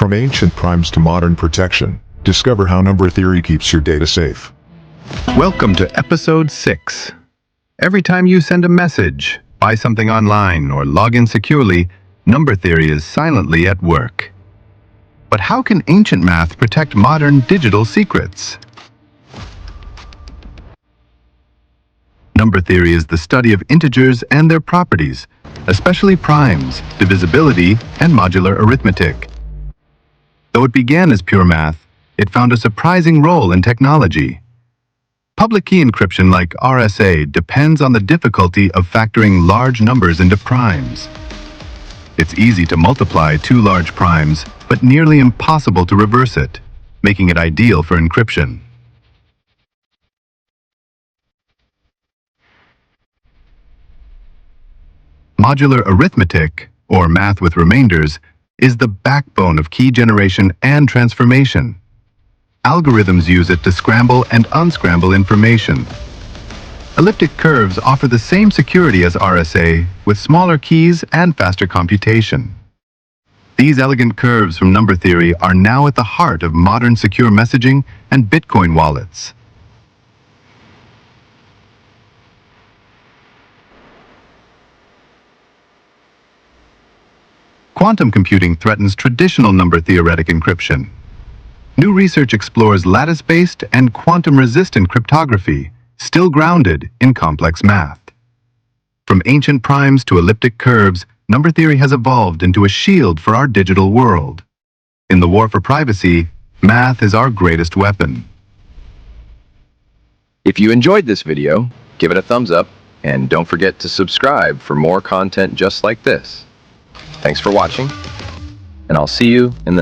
From ancient primes to modern protection, discover how number theory keeps your data safe. Welcome to episode 6. Every time you send a message, buy something online, or log in securely, number theory is silently at work. But how can ancient math protect modern digital secrets? Number theory is the study of integers and their properties, especially primes, divisibility, and modular arithmetic. Though it began as pure math, it found a surprising role in technology. Public key encryption like RSA depends on the difficulty of factoring large numbers into primes. It's easy to multiply two large primes, but nearly impossible to reverse it, making it ideal for encryption. Modular arithmetic, or math with remainders, is the backbone of key generation and transformation. Algorithms use it to scramble and unscramble information. Elliptic curves offer the same security as RSA, with smaller keys and faster computation. These elegant curves from number theory are now at the heart of modern secure messaging and Bitcoin wallets. Quantum computing threatens traditional number-theoretic encryption. New research explores lattice-based and quantum-resistant cryptography, still grounded in complex math. From ancient primes to elliptic curves, number theory has evolved into a shield for our digital world. In the war for privacy, math is our greatest weapon. If you enjoyed this video, give it a thumbs up, and don't forget to subscribe for more content just like this. Thanks for watching, and I'll see you in the